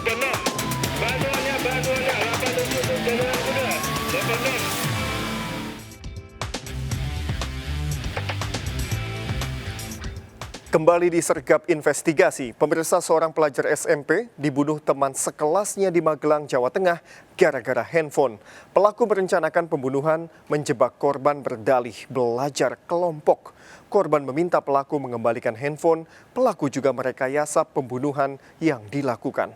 86. Bantuannya, 87 jalan kuda. 86. Kembali disergap investigasi, pemirsa seorang pelajar SMP dibunuh teman sekelasnya di Magelang, Jawa Tengah gara-gara handphone. Pelaku merencanakan pembunuhan menjebak korban berdalih belajar kelompok. Korban meminta pelaku mengembalikan handphone, pelaku juga merekayasa pembunuhan yang dilakukan.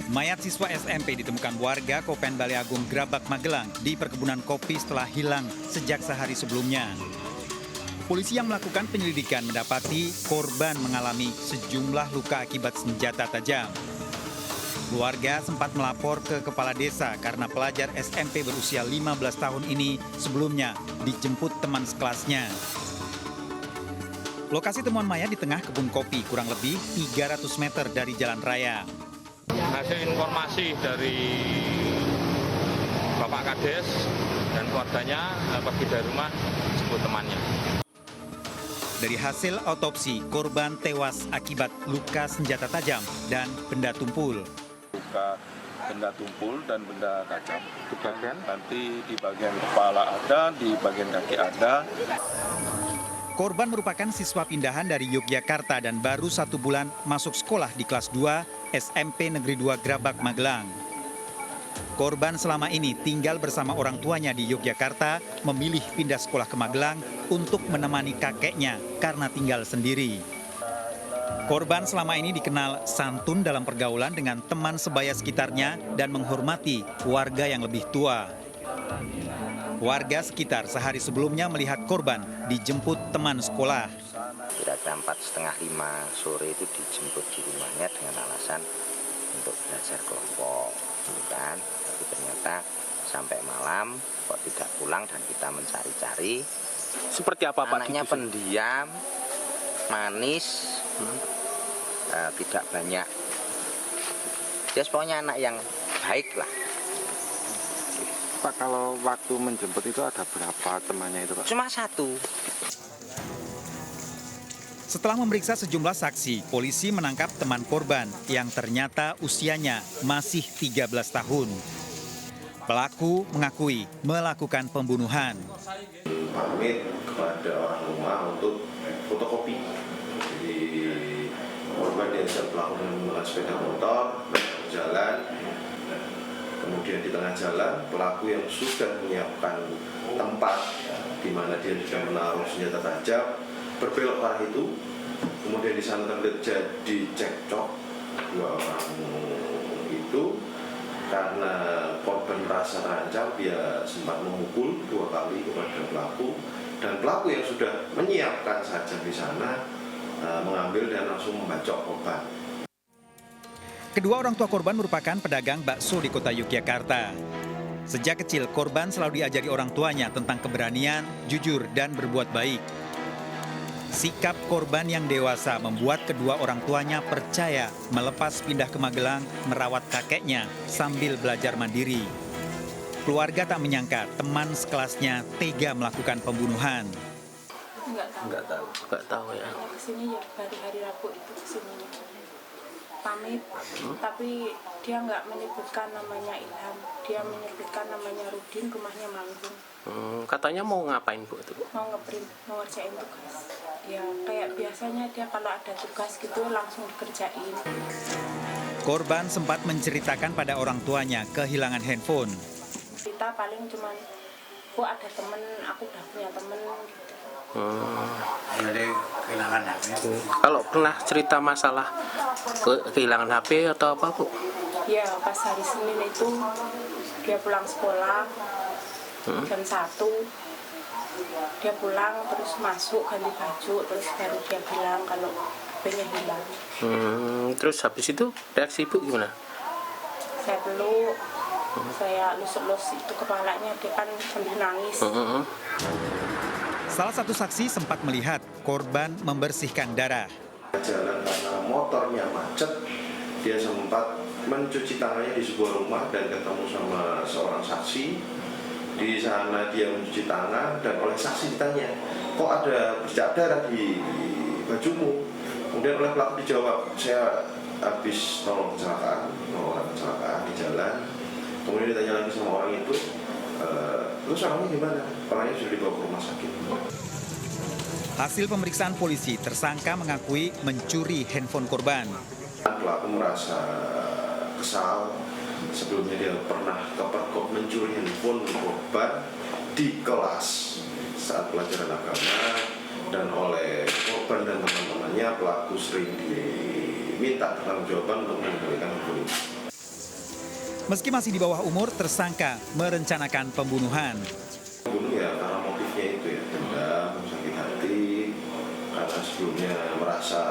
Mayat siswa SMP ditemukan warga Kopen Balai Agung Grabak, Magelang di perkebunan kopi setelah hilang sejak sehari sebelumnya. Polisi yang melakukan penyelidikan mendapati korban mengalami sejumlah luka akibat senjata tajam. Keluarga sempat melapor ke kepala desa karena pelajar SMP berusia 15 tahun ini sebelumnya dijemput teman sekelasnya. Lokasi temuan mayat di tengah kebun kopi kurang lebih 300 meter dari jalan raya. Hasil informasi dari Bapak Kades dan keluarganya pergi dari rumah jemput temannya. Dari hasil otopsi, korban tewas akibat luka senjata tajam dan benda tumpul. Luka benda tumpul dan benda tajam. Nanti di bagian kepala ada, di bagian kaki ada. Korban merupakan siswa pindahan dari Yogyakarta dan baru 1 bulan masuk sekolah di kelas 2 SMP Negeri 2 Grabak, Magelang. Korban selama ini tinggal bersama orang tuanya di Yogyakarta, memilih pindah sekolah ke Magelang untuk menemani kakeknya karena tinggal sendiri. Korban selama ini dikenal santun dalam pergaulan dengan teman sebaya sekitarnya dan menghormati warga yang lebih tua. Warga sekitar sehari sebelumnya melihat korban dijemput teman sekolah. Kira-kira 4:30, 5 sore itu dijemput di rumahnya dengan alasan untuk belajar kelompok, kan? Tapi ternyata sampai malam kok tidak pulang dan kita mencari-cari. Seperti apa Pak? Anaknya pendiam, manis, tidak banyak. Dia pokoknya anak yang baik lah. Pak, kalau waktu menjemput itu ada berapa temannya itu Pak? Cuma 1. Setelah memeriksa sejumlah saksi, polisi menangkap teman korban yang ternyata usianya masih 13 tahun. Pelaku mengakui melakukan pembunuhan. Pamit kepada orang rumah untuk fotokopi. Jadi korban diajak pelaku menggunakan sepeda motor, berjalan. Kemudian di tengah jalan, pelaku yang sudah menyiapkan tempat di mana dia sudah menaruh senjata tajam berbelok ke arah itu. Kemudian di sana terjadi cekcok 2 orang itu karena korban merasa terancam, dia sempat memukul 2 kali kepada pelaku dan pelaku yang sudah menyiapkan sajam di sana mengambil dan langsung membacok korban. Kedua orang tua korban merupakan pedagang bakso di kota Yogyakarta. Sejak kecil, korban selalu diajari orang tuanya tentang keberanian, jujur, dan berbuat baik. Sikap korban yang dewasa membuat kedua orang tuanya percaya melepas pindah ke Magelang merawat kakeknya sambil belajar mandiri. Keluarga tak menyangka teman sekelasnya tega melakukan pembunuhan. Enggak tahu ya. Kesini ya baru hari Rabu itu kesini. Pamit, tapi dia nggak menyebutkan namanya Ilham, dia menyebutkan namanya Rudin, rumahnya Manggung. Katanya mau ngapain Bu itu? Mau ngeprint, mau ngerjain tugas. Ya kayak biasanya dia kalau ada tugas gitu langsung dikerjain. Korban sempat menceritakan pada orang tuanya kehilangan handphone. Kita paling cuman, ada temen, aku udah punya temen gitu. Jadi kehilangan HP. Kalau pernah cerita masalah kehilangan HP atau apa Bu? Ya pas hari Senin itu dia pulang sekolah jam 1 Dia pulang terus masuk ganti baju terus baru dia bilang kalau HP-nya hilang. Terus habis itu reaksi ibu gimana? Saya peluk, saya lus-lus itu kepalanya, dia kan sambil nangis. Salah satu saksi sempat melihat korban membersihkan darah. Jalan karena motornya macet, dia sempat mencuci tangannya di sebuah rumah dan ketemu sama seorang saksi. Di sana dia mencuci tangan dan oleh saksi ditanya, kok ada bercak darah di bajumu? Kemudian oleh pelaku dijawab, saya habis nolong orang kecelakaan di jalan. Kemudian ditanya lagi sama orang itu, terus orangnya gimana? Orangnya sudah dibawa ke rumah sakit. Hasil pemeriksaan polisi, tersangka mengakui mencuri handphone korban. Pelaku merasa kesal. Sebelumnya dia pernah kepergok mencuri handphone korban di kelas saat pelajaran agama, dan oleh korban dan teman-temannya pelaku sering diminta pertanggungjawaban untuk mengembalikan handphone itu. Meski masih di bawah umur, tersangka merencanakan pembunuhan. Pembunuh ya karena motifnya itu ya, dendam, sakit hati, karena sebelumnya merasa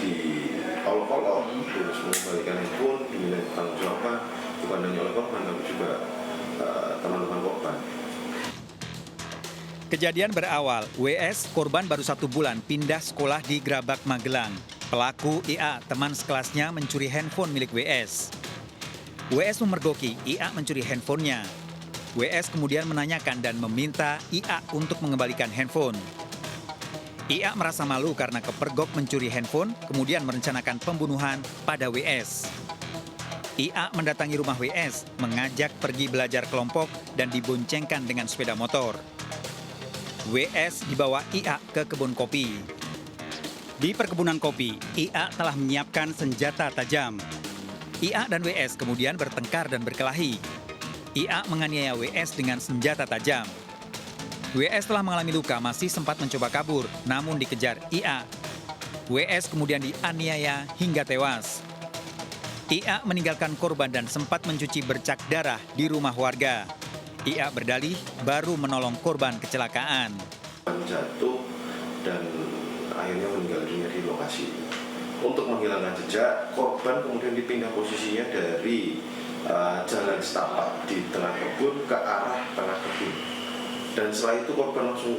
diolok-olok, terus mengembalikan handphone, diminta pertanggungjawaban, bukan hanya oleh korban tapi juga teman-teman korban. Kejadian berawal, WS, korban baru 1 bulan pindah sekolah di Grabak, Magelang. Pelaku IA, teman sekelasnya, mencuri handphone milik WS. WS memergoki IA mencuri handphonenya. WS kemudian menanyakan dan meminta IA untuk mengembalikan handphone. IA merasa malu karena kepergok mencuri handphone, kemudian merencanakan pembunuhan pada WS. IA mendatangi rumah WS, mengajak pergi belajar kelompok dan diboncengkan dengan sepeda motor. WS dibawa IA ke kebun kopi. Di perkebunan kopi, IA telah menyiapkan senjata tajam. IA dan WS kemudian bertengkar dan berkelahi. IA menganiaya WS dengan senjata tajam. WS telah mengalami luka, masih sempat mencoba kabur, namun dikejar IA. WS kemudian dianiaya hingga tewas. IA meninggalkan korban dan sempat mencuci bercak darah di rumah warga. IA berdalih baru menolong korban kecelakaan. Jatuh dan akhirnya meninggal dunia di lokasi. Untuk menghilangkan jejak, korban kemudian dipindah posisinya dari jalan setapak di tengah kebun ke arah tengah kebun. Dan setelah itu korban langsung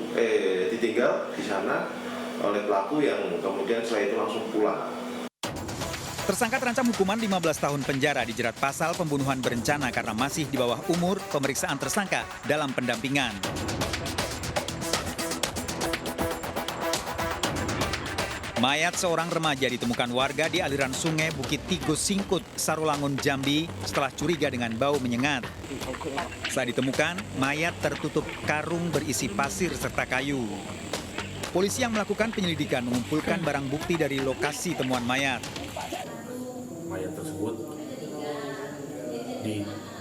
ditinggal di sana oleh pelaku yang kemudian setelah itu langsung pulang. Tersangka terancam hukuman 15 tahun penjara, dijerat pasal pembunuhan berencana karena masih di bawah umur. Pemeriksaan tersangka dalam pendampingan. Mayat seorang remaja ditemukan warga di aliran sungai Bukit Tigo Singkut, Sarolangun, Jambi setelah curiga dengan bau menyengat. Saat ditemukan, mayat tertutup karung berisi pasir serta kayu. Polisi yang melakukan penyelidikan mengumpulkan barang bukti dari lokasi temuan mayat. Mayat tersebut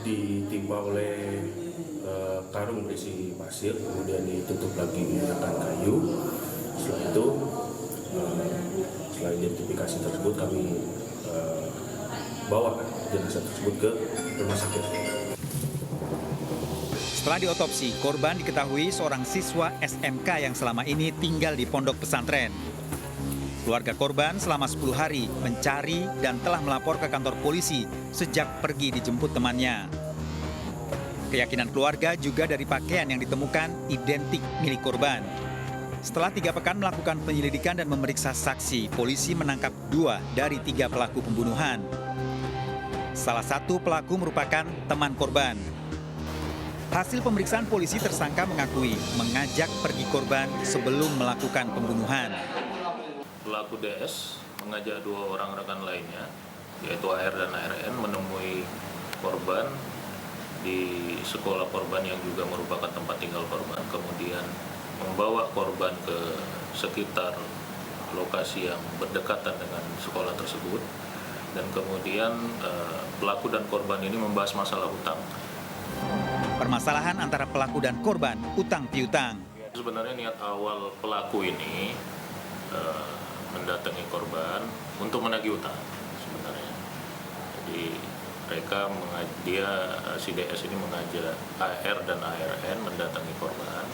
ditimpa oleh karung berisi pasir, kemudian ditutup lagi dengan kayu. Setelah itu, setelah identifikasi tersebut, kami bawa jenazah tersebut ke rumah sakit. Setelah diotopsi, korban diketahui seorang siswa SMK yang selama ini tinggal di pondok pesantren. Keluarga korban selama 10 hari mencari dan telah melapor ke kantor polisi sejak pergi dijemput temannya. Keyakinan keluarga juga dari pakaian yang ditemukan identik milik korban. Setelah 3 pekan melakukan penyelidikan dan memeriksa saksi, polisi menangkap 2 dari 3 pelaku pembunuhan. Salah satu pelaku merupakan teman korban. Hasil pemeriksaan polisi, tersangka mengakui mengajak pergi korban sebelum melakukan pembunuhan. Pelaku DS mengajak 2 orang rekan lainnya, yaitu AR dan ARN, menemui korban di sekolah korban yang juga merupakan tempat tinggal korban, kemudian membawa korban ke sekitar lokasi yang berdekatan dengan sekolah tersebut, dan kemudian pelaku dan korban ini membahas masalah hutang. Permasalahan antara pelaku dan korban, utang piutang. Sebenarnya niat awal pelaku ini mendatangi korban untuk menagih hutang sebenarnya. Jadi mereka si DS ini mengajak AR dan ARN mendatangi korban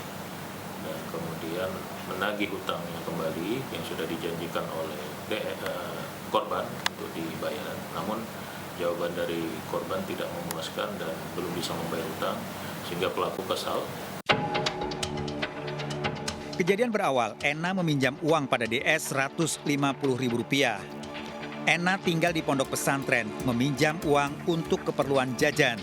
dan kemudian menagih hutangnya kembali yang sudah dijanjikan oleh korban untuk dibayar. Namun jawaban dari korban tidak memuaskan dan belum bisa membayar hutang sehingga pelaku kesal. Kejadian berawal, Ena meminjam uang pada DS Rp150.000. Ena tinggal di pondok pesantren, meminjam uang untuk keperluan jajan.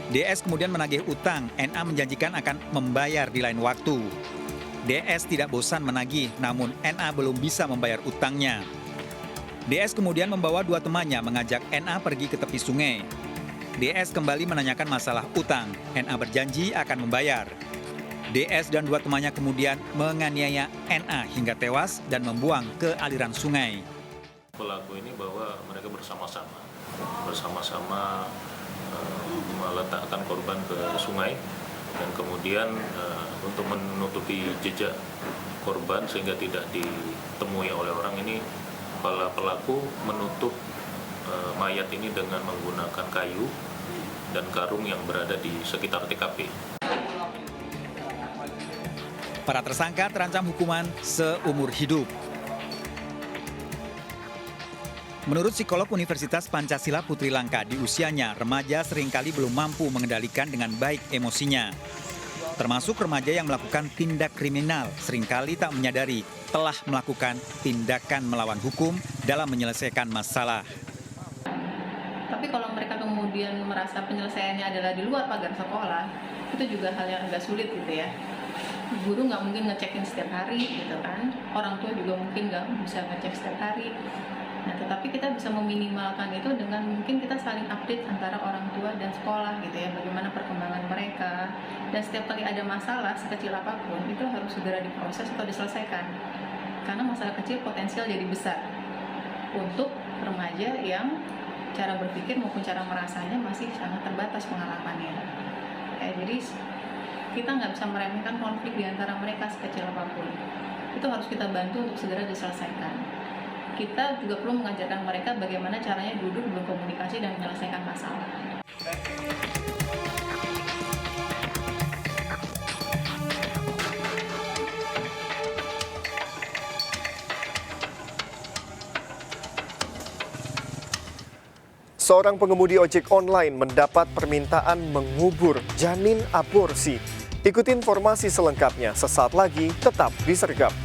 DS kemudian menagih utang, Ena menjanjikan akan membayar di lain waktu. DS tidak bosan menagih, namun Ena belum bisa membayar utangnya. DS kemudian membawa dua temannya mengajak Ena pergi ke tepi sungai. DS kembali menanyakan masalah utang, Ena berjanji akan membayar. DS dan dua temannya kemudian menganiaya NA hingga tewas dan membuang ke aliran sungai. Pelaku ini bahwa mereka bersama-sama meletakkan korban ke sungai dan kemudian untuk menutupi jejak korban sehingga tidak ditemui oleh orang ini, para pelaku menutup mayat ini dengan menggunakan kayu dan karung yang berada di sekitar TKP. Para tersangka terancam hukuman seumur hidup. Menurut psikolog Universitas Pancasila Putri Langka, di usianya, remaja seringkali belum mampu mengendalikan dengan baik emosinya. Termasuk remaja yang melakukan tindak kriminal seringkali tak menyadari telah melakukan tindakan melawan hukum dalam menyelesaikan masalah. Tapi kalau mereka kemudian merasa penyelesaiannya adalah di luar pagar sekolah, itu juga hal yang agak sulit gitu ya. Guru nggak mungkin ngecekin setiap hari gitu kan, orang tua juga mungkin nggak bisa ngecek setiap hari. Nah, tetapi kita bisa meminimalkan itu dengan mungkin kita saling update antara orang tua dan sekolah gitu ya, bagaimana perkembangan mereka. Dan setiap kali ada masalah sekecil apapun itu harus segera diproses atau diselesaikan. Karena masalah kecil potensial jadi besar untuk remaja yang cara berpikir maupun cara merasanya masih sangat terbatas pengalamannya. Jadi kita nggak bisa meremehkan konflik di antara mereka sekecil apapun. Itu harus kita bantu untuk segera diselesaikan. Kita juga perlu mengajarkan mereka bagaimana caranya duduk, berkomunikasi, dan menyelesaikan masalah. Seorang pengemudi ojek online mendapat permintaan mengubur janin aborsi. Ikuti informasi selengkapnya sesaat lagi, tetap di Sergap.